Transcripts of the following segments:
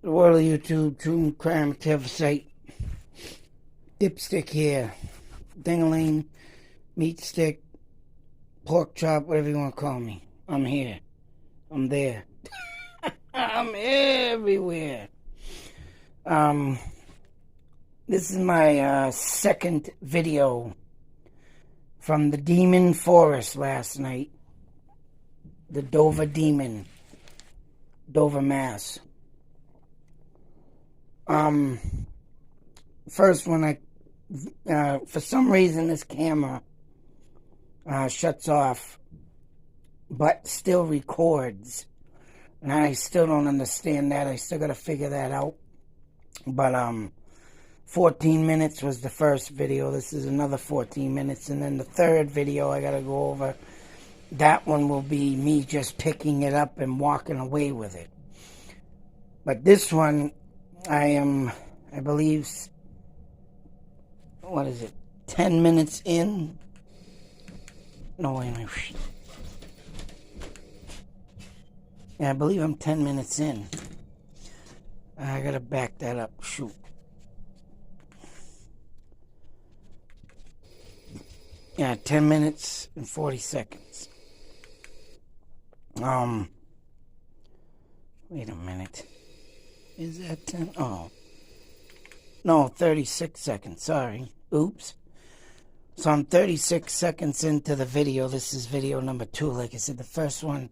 The world of YouTube, true crime site, dipstick here, dingaling, meat stick, pork chop, whatever you want to call me. I'm here. I'm there. I'm everywhere. Um, this is my second video from the Demon Forest last night. The Dover Demon, Dover, Mass. First when for some reason this camera shuts off, but still records. And I still don't understand that. I still gotta figure that out. But 14 minutes was the first video. This is another 14 minutes. And then the third video I gotta go over. That one will be me just picking it up and walking away with it. But this one, I believe, what is it, 10 minutes in? No, wait a minute. Yeah, I believe I'm 10 minutes in. I gotta back that up. Shoot. Yeah, 10 minutes and 40 seconds. Wait a minute. Is that 10? Oh. No, 36 seconds. Sorry. Oops. So I'm 36 seconds into the video. This is video number 2. Like I said, the first one,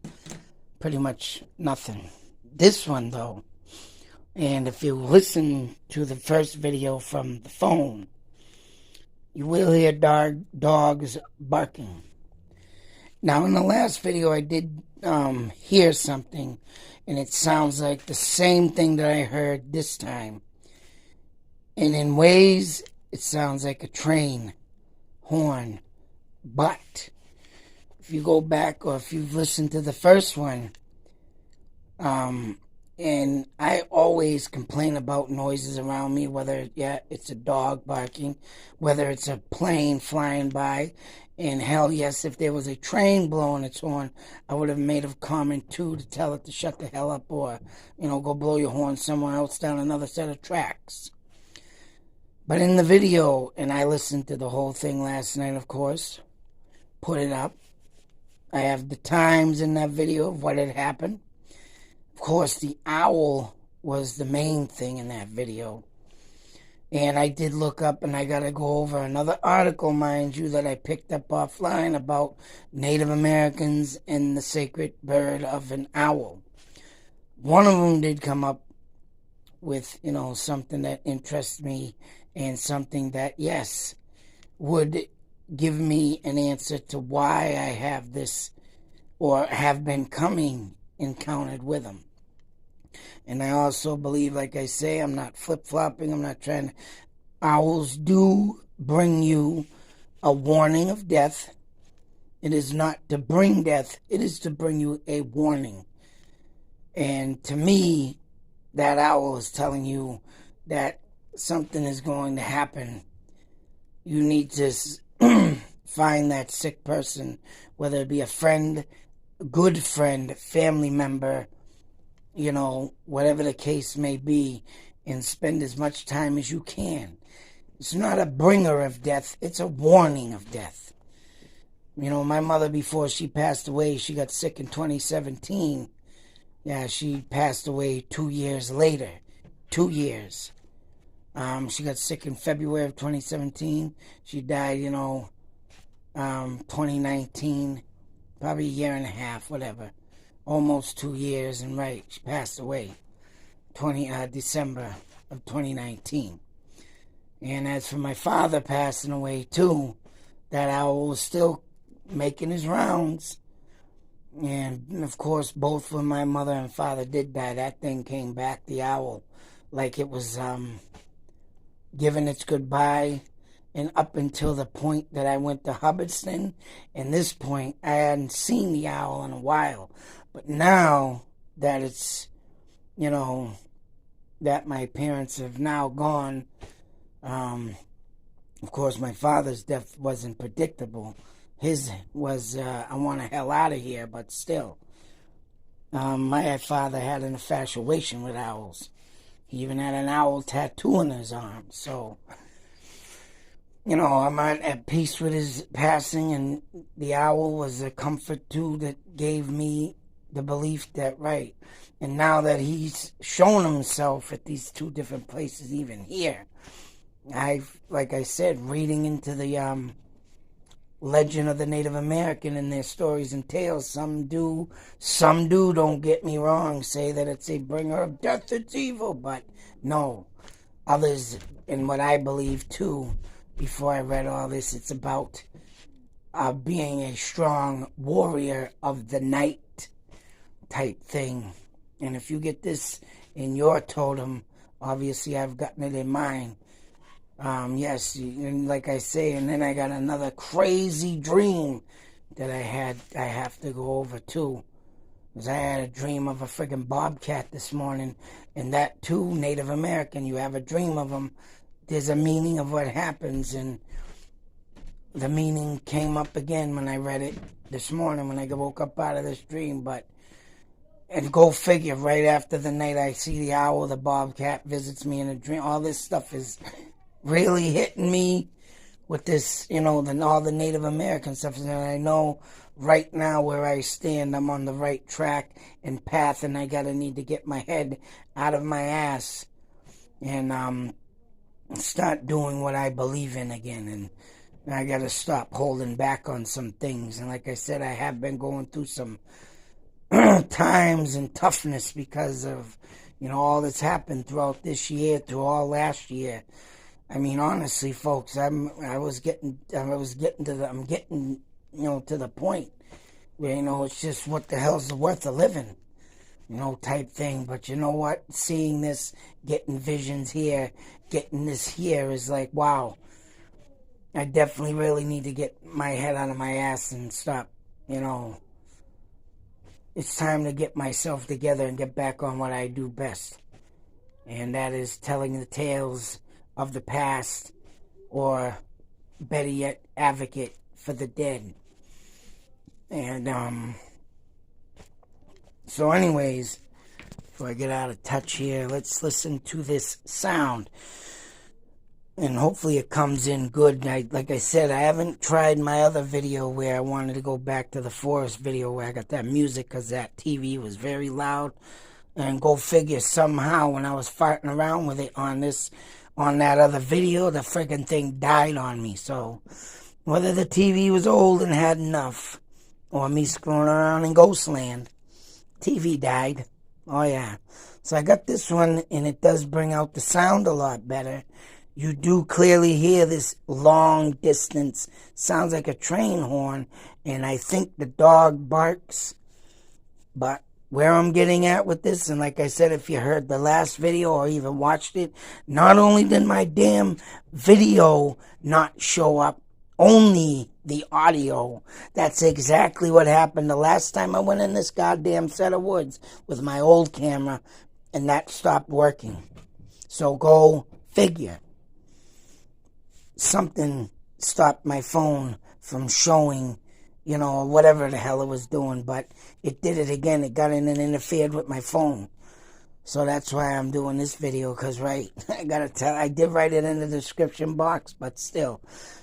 pretty much nothing. This one, though, and if you listen to the first video from the phone, you will hear dogs barking. Now, in the last video, I did hear something, and it sounds like the same thing that I heard this time. And in ways, it sounds like a train horn. But if you go back, or if you've listened to the first one, and I always complain about noises around me, whether, it's a dog barking, whether it's a plane flying by, and hell yes, if there was a train blowing its horn, I would have made a comment too to tell it to shut the hell up, or, go blow your horn somewhere else down another set of tracks. But in the video, and I listened to the whole thing last night, of course, put it up. I have the times in that video of what had happened. Of course, the owl was the main thing in that video. And I did look up, and I got to go over another article, mind you, that I picked up offline about Native Americans and the sacred bird of an owl. One of them did come up with, something that interests me and something that, yes, would give me an answer to why I have this or have been coming encountered with them. And I also believe, like I say, I'm not flip-flopping. I'm not trying to. Owls do bring you a warning of death. It is not to bring death. It is to bring you a warning. And to me, that owl is telling you that something is going to happen. You need to find that sick person, whether it be a friend, a good friend, family member, whatever the case may be, and spend as much time as you can. It's not a bringer of death, it's a warning of death. My mother, before she passed away, she got sick in 2017. Yeah, she passed away 2 years later. 2 years. She got sick in February of 2017. She died, 2019, probably a year and a half, whatever. Almost 2 years, and right, she passed away December of 2019. And as for my father passing away too, that owl was still making his rounds. And of course, both when my mother and father did die, that thing came back, the owl, like it was giving its goodbye. And up until the point that I went to Hubbardston, and this point, I hadn't seen the owl in a while. But now that it's, that my parents have now gone, of course, my father's death wasn't predictable. His was, I want the hell out of here, but still. My father had an infatuation with owls. He even had an owl tattoo on his arm. So, I'm at peace with his passing, and the owl was a comfort too that gave me the belief that, right, and now that he's shown himself at these two different places, even here, like I said, reading into the legend of the Native American and their stories and tales, some do, don't get me wrong, say that it's a bringer of death, it's evil, but no. Others, and what I believe too, before I read all this, it's about being a strong warrior of the night type thing. And if you get this in your totem, obviously I've gotten it in mine. Yes, and like I say, and then I got another crazy dream that I have to go over too. Because I had a dream of a friggin' bobcat this morning, and that too, Native American, you have a dream of them, there's a meaning of what happens, and the meaning came up again when I read it this morning when I woke up out of this dream. And go figure, right after the night I see the owl, the bobcat visits me in a dream. All this stuff is really hitting me with this, all the Native American stuff. And I know right now where I stand, I'm on the right track and path, and I need to get my head out of my ass and start doing what I believe in again. And I got to stop holding back on some things. And like I said, I have been going through some times and toughness because of, all that's happened throughout this year, through all last year. I mean, honestly, folks, I'm getting to the point where, it's just what the hell's the worth of living, type thing. But you know what? Seeing this, getting visions here, getting this here is like, wow, I definitely really need to get my head out of my ass and stop, It's time to get myself together and get back on what I do best. And that is telling the tales of the past, or better yet, advocate for the dead. And so anyways, before I get out of touch here, let's listen to this sound, and hopefully it comes in good. Like I said, I haven't tried my other video where I wanted to go back to the forest video where I got that music because that TV was very loud. And go figure, somehow when I was farting around with it on that other video, the friggin' thing died on me. So whether the TV was old and had enough, or me screwing around in Ghostland, TV died. Oh yeah. So I got this one, and it does bring out the sound a lot better. You do clearly hear this long distance. Sounds like a train horn, and I think the dog barks. But where I'm getting at with this, and like I said, if you heard the last video or even watched it, not only did my damn video not show up, only the audio. That's exactly what happened the last time I went in this goddamn set of woods with my old camera, and that stopped working. So go figure. Something stopped my phone from showing, whatever the hell it was doing, but it did it again. It got in and interfered with my phone. So that's why I'm doing this video, because, right, I did write it in the description box, but still,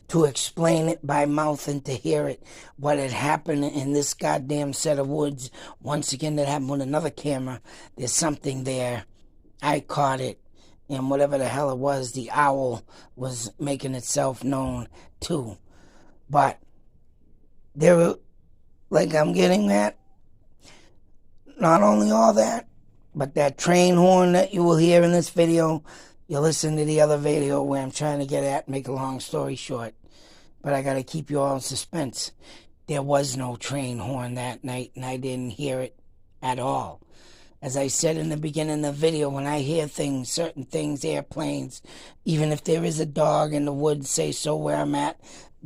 to explain it by mouth and to hear it, what had happened in this goddamn set of woods, once again, that happened with another camera, there's something there. I caught it. And whatever the hell it was, the owl was making itself known too. But there, like I'm getting that, not only all that, but that train horn that you will hear in this video, you listen to the other video where I'm trying to get at, make a long story short. But I got to keep you all in suspense. There was no train horn that night, and I didn't hear it at all. As I said in the beginning of the video, when I hear things, certain things, airplanes, even if there is a dog in the woods, say so where I'm at,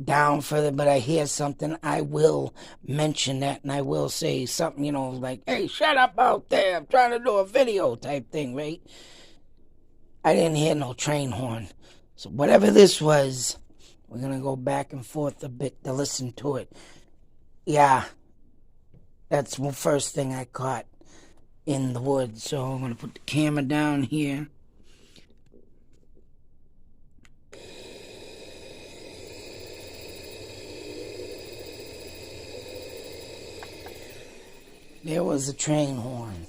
down further, but I hear something, I will mention that, and I will say something, like, hey, shut up out there, I'm trying to do a video type thing, right? I didn't hear no train horn. So whatever this was, we're going to go back and forth a bit to listen to it. Yeah, that's the first thing I caught in the woods. So I'm going to put the camera down here. There was a train horn.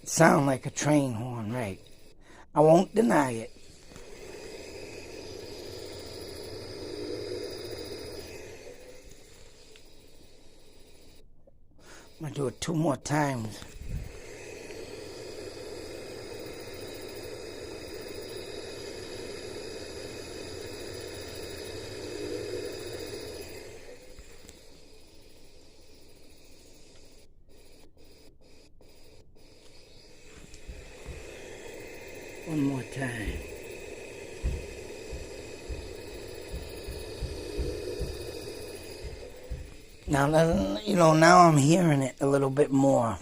Sound like a train horn, right? I won't deny it. I'm gonna do it 2 more times. One more time. Now, now I'm hearing it a little bit more.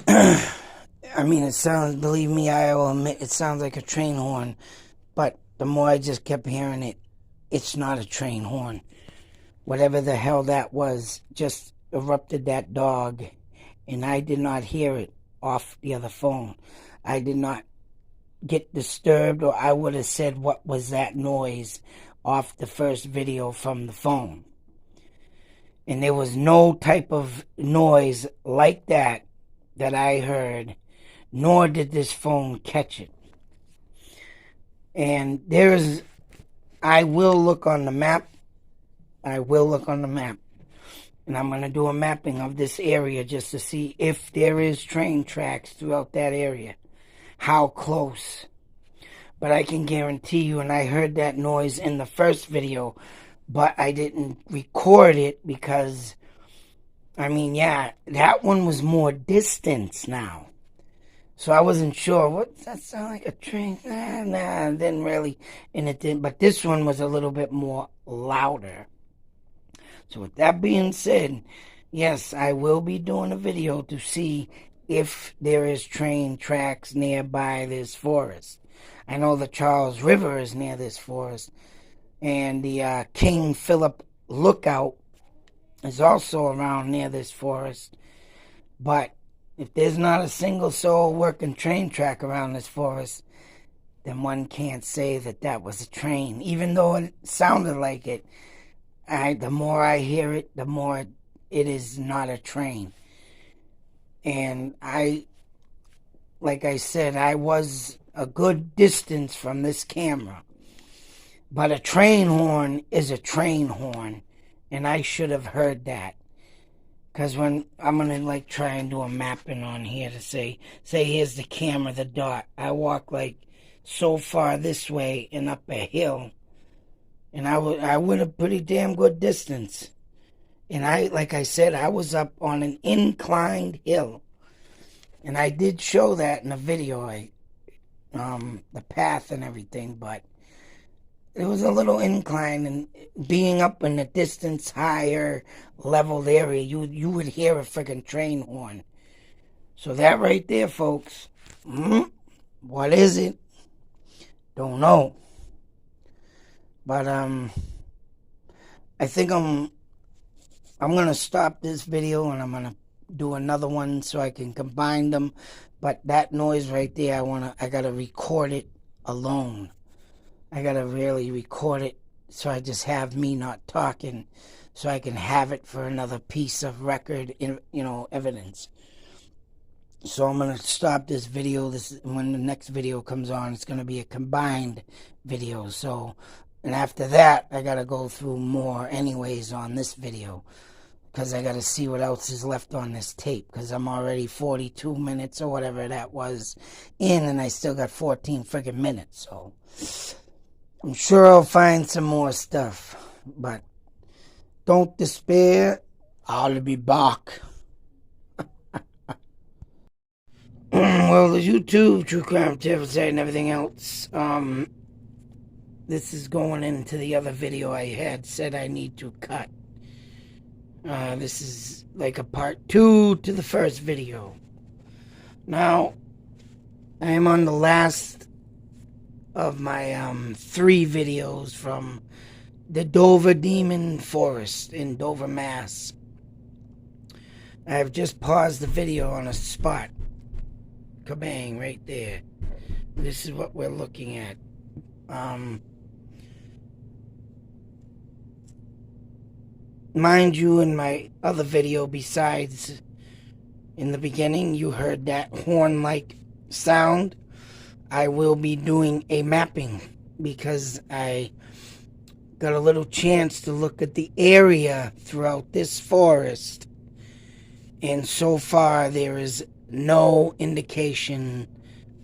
I mean, it sounds, believe me, I will admit, it sounds like a train horn. But the more I just kept hearing it, it's not a train horn. Whatever the hell that was just erupted that dog, and I did not hear it off the other phone. I did not get disturbed, or I would have said, what was that noise, off the first video from the phone. And there was no type of noise like that I heard, nor did this phone catch it. And I will look on the map. And I'm going to do a mapping of this area just to see if there is train tracks throughout that area. How close. But I can guarantee you, and I heard that noise in the first video, but I didn't record it because, I mean, yeah, that one was more distance now. So I wasn't sure. What does that sound like, a train? Nah, it didn't really. And it didn't. But this one was a little bit more louder. So with that being said, yes, I will be doing a video to see if there is train tracks nearby this forest. I know the Charles River is near this forest. And the King Philip Lookout is also around near this forest. But if there's not a single soul working train track around this forest, then one can't say that that was a train. Even though it sounded like it, the more I hear it, the more it is not a train. And like I said, I was a good distance from this camera. But a train horn is a train horn, and I should have heard that. Because when I'm going to try and do a mapping on here to say here's the camera, the dot. I walk so far this way and up a hill. And I went a pretty damn good distance. And like I said, I was up on an inclined hill. And I did show that in the video, the path and everything, but it was a little incline, and being up in a distance higher leveled area, you would hear a freaking train horn. So that right there, folks, what is it? Don't know. But I think I'm gonna stop this video, and I'm gonna do another one so I can combine them. But that noise right there, I gotta record it alone. I gotta really record it so I just have me not talking, so I can have it for another piece of record, evidence. So I'm gonna stop this video. When the next video comes on, it's gonna be a combined video. So, and after that, I gotta go through more anyways on this video, because I gotta see what else is left on this tape, because I'm already 42 minutes or whatever that was in, and I still got 14 friggin' minutes. So I'm sure I'll find some more stuff, but don't despair. I'll be back. Well, the YouTube, True Crime Tips, and everything else, this is going into the other video I had said I need to cut. This is like a part 2 to the first video. Now, I am on the last of my 3 videos from the Dover Demon Forest in Dover, Mass. I have just paused the video on a spot. Kabang, right there. This is what we're looking at. mind you, in my other video, besides in the beginning, you heard that horn-like sound. I will be doing a mapping because I got a little chance to look at the area throughout this forest. And so far, there is no indication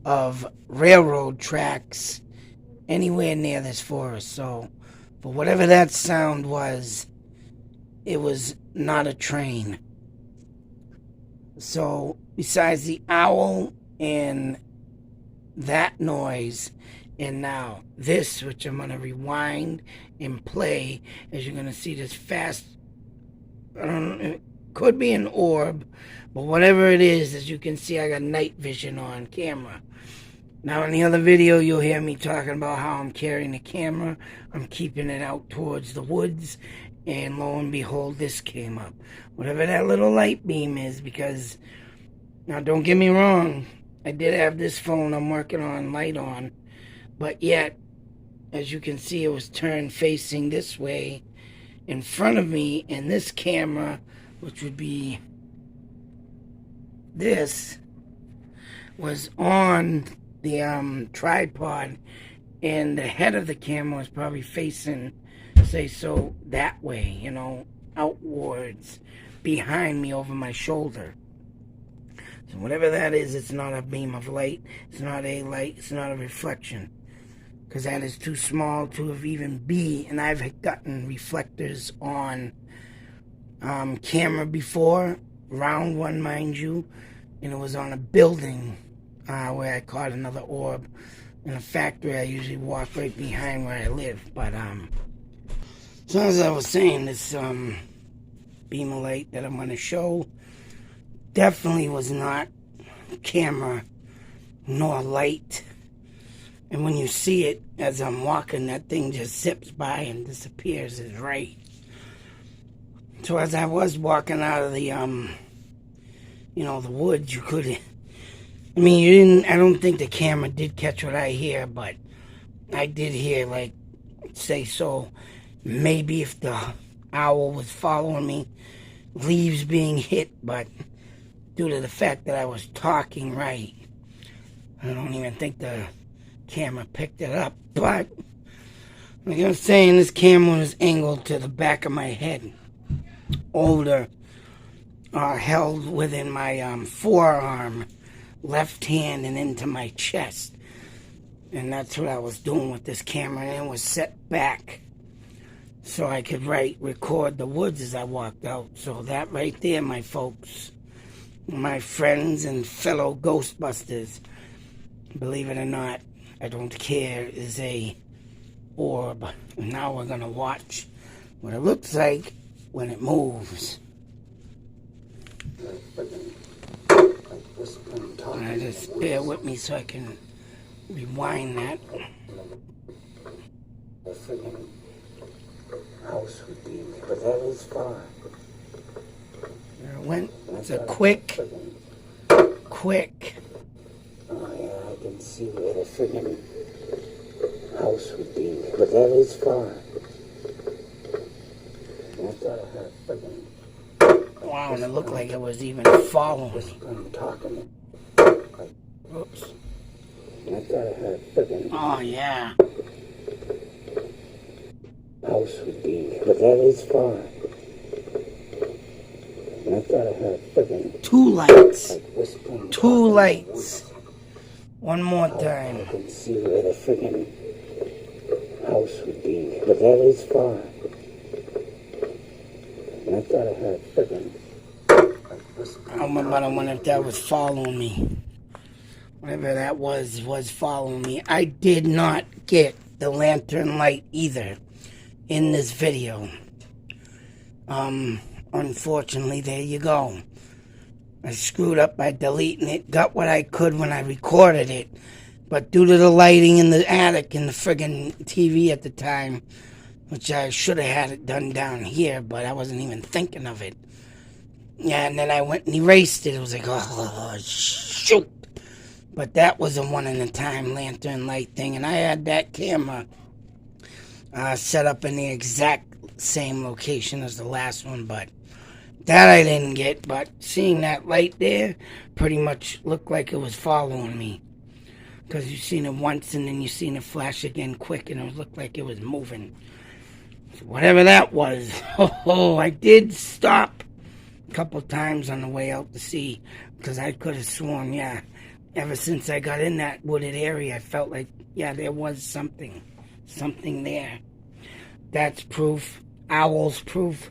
of railroad tracks anywhere near this forest. So, for whatever that sound was, it was not a train. So, besides the owl and that noise, and now this, which I'm going to rewind and play, as you're going to see this fast, I don't know, it could be an orb, but whatever it is, as you can see, I got night vision on camera. Now, in the other video, you'll hear me talking about how I'm carrying the camera. I'm keeping it out towards the woods, and lo and behold, this came up. Whatever that little light beam is, because, now don't get me wrong, I did have this phone I'm working on light on, but yet, as you can see, it was turned facing this way in front of me, and this camera, which would be this, was on the tripod, and the head of the camera was probably facing, say so, that way, you know, outwards, behind me over my shoulder. So whatever that is, it's not a beam of light, it's not a light, it's not a reflection, because that is too small to have even be. And I've gotten reflectors on camera before, round one, mind you, and it was on a building where I caught another orb. In a factory, I usually walk right behind where I live. But so as I was saying, this beam of light that I'm going to show definitely was not camera nor light. And when you see it as I'm walking, that thing just zips by and disappears. Is right. So as I was walking out of the you know, the woods, you could, I mean, you didn't, I don't think the camera did catch what I hear, but I did hear, like, say so, maybe if the owl was following me, leaves being hit, but due to the fact that I was talking right, I don't even think the camera picked it up. But like I was saying, this camera was angled to the back of my head, older, held within my forearm, left hand, and into my chest. And that's what I was doing with this camera, and it was set back so I could record the woods as I walked out. So that right there, my folks, my friends and fellow Ghostbusters, believe it or not, I don't care, is a orb. Now we're going to watch what it looks like when it moves. And just bear with me so I can rewind that. The friggin' house would be, but that is far. There it went. It's a quick. Oh yeah, I can see where the friggin' house would be, but that is far. I thought I heard friggin'. Wow, and it looked like it was even following me. Whispering, talking. Oops. I thought I heard friggin'. Oh, yeah. House would be, but that is far. I thought I heard friggin'. Two lights. Like whispering. Two lights. One more I time. can see where the friggin' house would be, but that is far. I thought I heard friggin'. But I wonder if that was following me. Whatever that was following me. I did not get the lantern light either in this video. Unfortunately, there you go. I screwed up by deleting it. Got what I could when I recorded it. But due to the lighting in the attic and the friggin' TV at the time, which I should have had it done down here, but I wasn't even thinking of it. Yeah, and then I went and erased it. It was like, oh, shoot. But that was a one-in-a-time lantern light thing, and I had that camera set up in the exact same location as the last one, but that I didn't get. But seeing that light there pretty much looked like it was following me. Because you seen it once and then you seen it flash again quick and it looked like it was moving. So whatever that was. Oh, I did stop a couple times on the way out to sea. Because I could have sworn, yeah, ever since I got in that wooded area, I felt like, yeah, there was something there. That's proof. Owl's proof.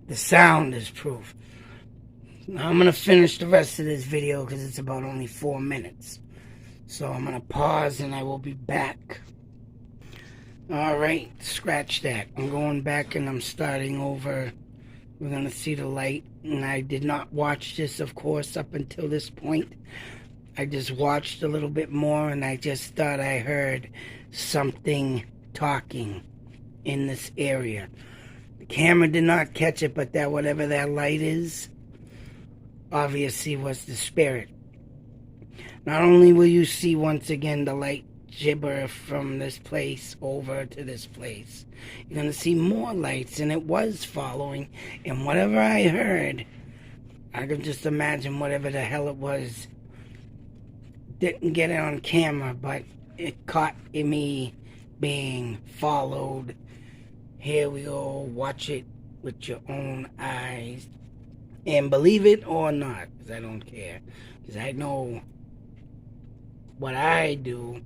The sound is proof. Now I'm going to finish the rest of this video because it's about only 4 minutes. So I'm going to pause and I will be back. Alright, scratch that. I'm going back and I'm starting over. We're going to see the light. And I did not watch this, of course, up until this point. I just watched a little bit more and I just thought I heard something talking in this area. The camera did not catch it, but that whatever that light is, obviously was the spirit. Not only will you see once again the light gibber from this place over to this place, you're going to see more lights, and it was following, and whatever I heard, I can just imagine whatever the hell it was. Didn't get it on camera, but it caught me being followed. Here we go. Watch it with your own eyes. And believe it or not, because I don't care. Because I know what I do.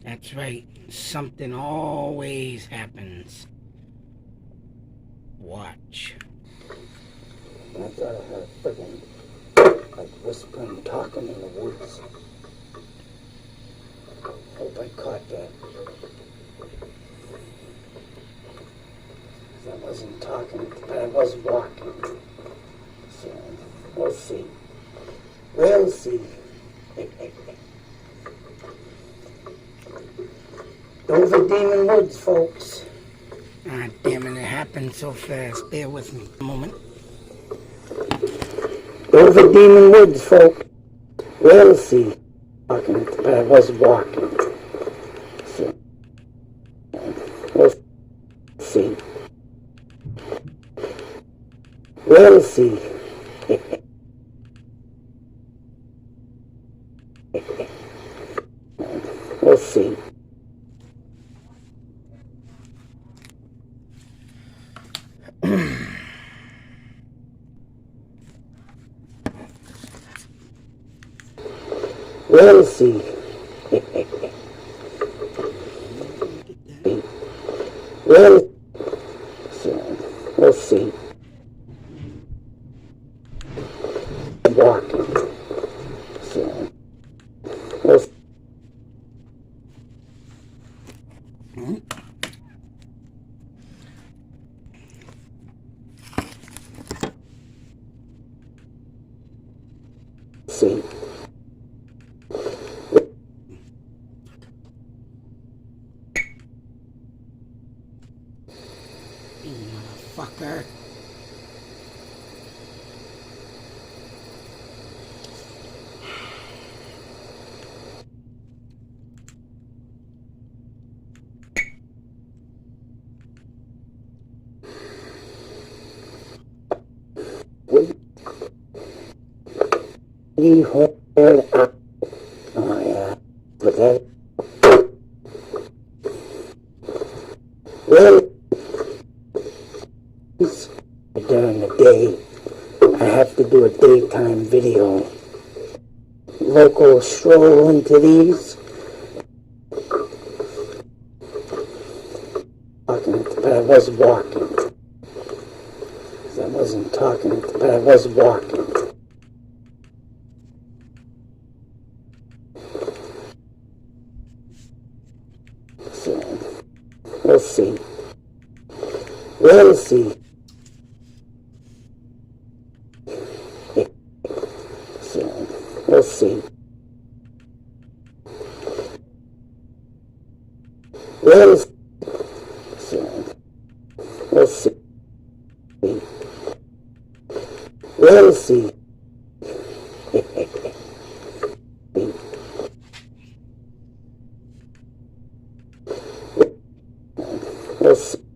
That's right. Something always happens. Watch. I thought I heard a friggin' like whispering, talking in the woods. Hope I caught that. I wasn't talking, but I was walking. So, we'll see. We'll see. Over Demon Woods, folks. Ah, damn it, it happened so fast. Bear with me a moment. Over Demon Woods, folks. We'll see. Talking, but I was walking. So, we'll see. We'll see. We'll see. We'll see. We'll see. Walking. So, we'll see. See. Motherfucker. We heard up. Oh yeah, but that. Well, during the day, I have to do a daytime video. Local stroll into these. Talking, but I was walking. I wasn't talking, but I was walking. So, we'll see. We'll see. So, we'll see. We'll see. So, we'll see. We'll see. We'll see.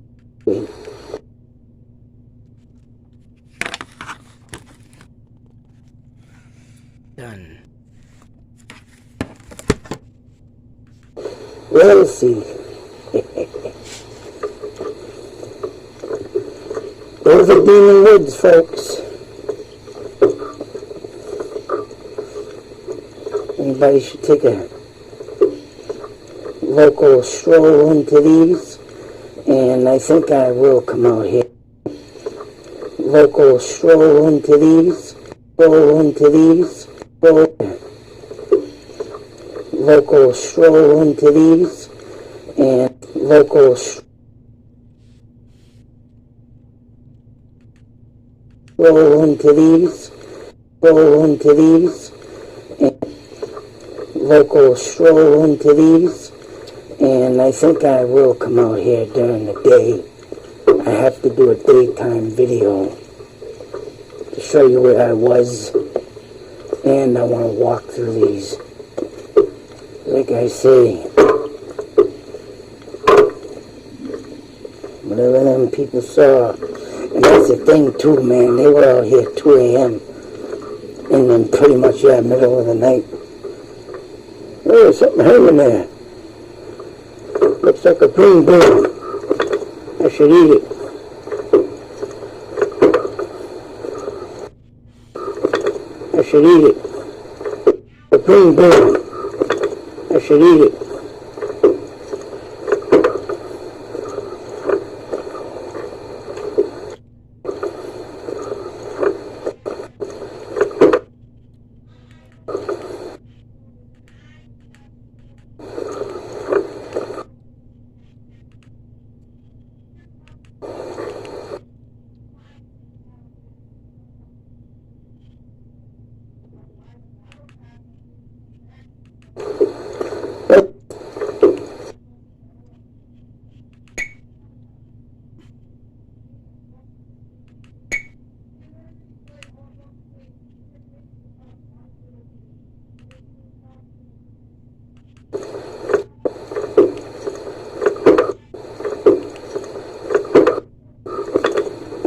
Done. We'll see. Those are Demon Woods, folks. Anybody should take a local stroll into these, and I think I will come out here. Local stroll into these, local stroll into these, and local stroll into these, and local stroll into these, and I think I will come out here during the day. I have to do a daytime video to show you where I was, and I want to walk through these. Like I say, whatever them people saw, and that's the thing too, man, they were out here 2 a.m. and then pretty much, middle of the night. Oh, there's something hanging there. Looks like a green bean. I should eat it. I should eat it. A green bean. I should eat it.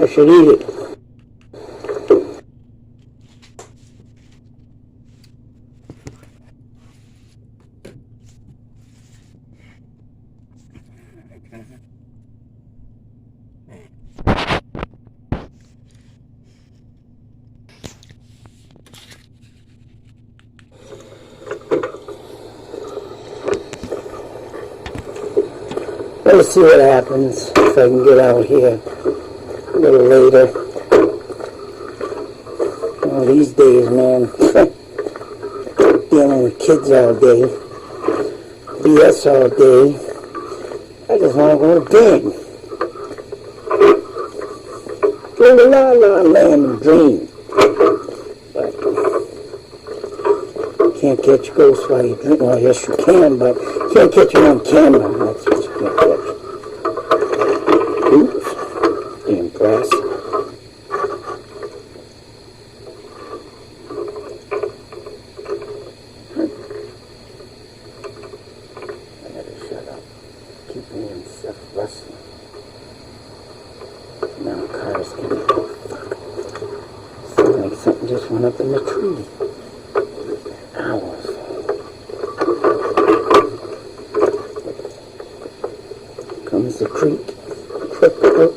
I should eat it. Let's see what happens if I can get out here a little later. Oh, these days, man, dealing with kids all day, BS all day, I just want to go to bed. Go to La La Land and dream. But you can't catch ghosts while you drink. Well, yes you can, but you can't catch them on camera. That's what you can't catch. Oops. Damn grass. I gotta shut up. Keep hearing stuff rustling. Now cars can go. Fuck. Sounds like something just went up in the tree. Owls. Comes the creek. Crook, crook.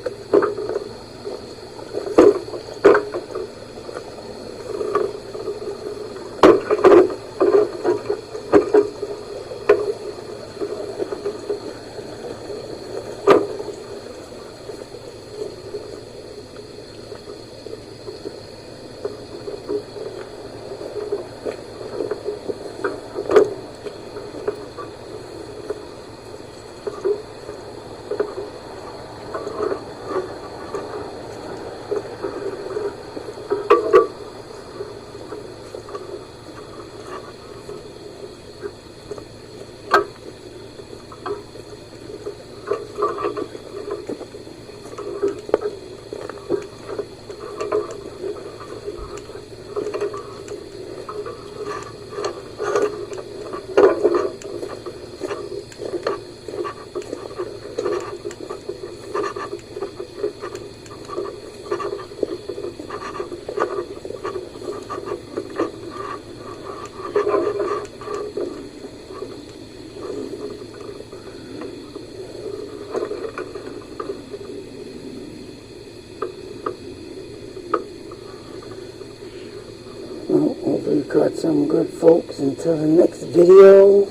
we caught some good folks. Until the next video,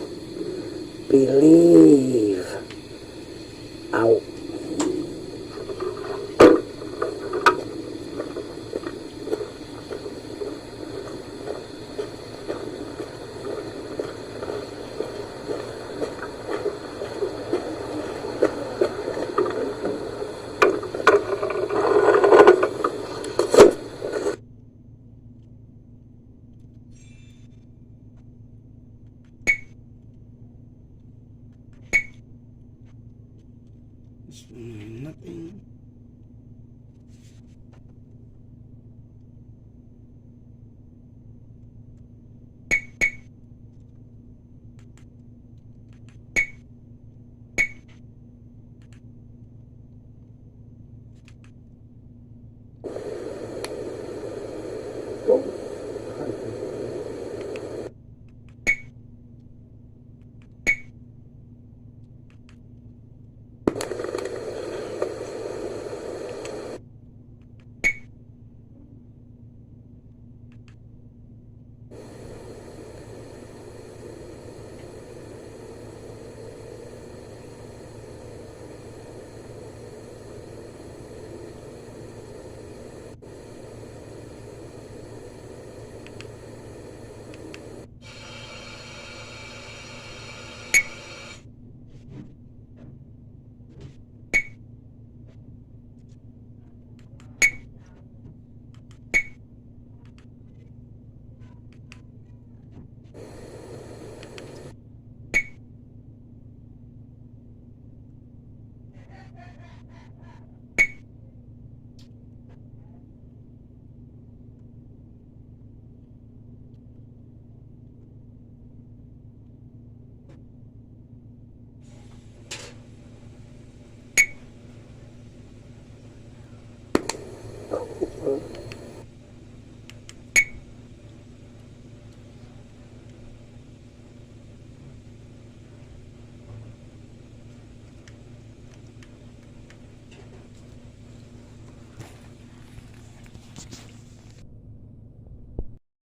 believe. Out. Nothing.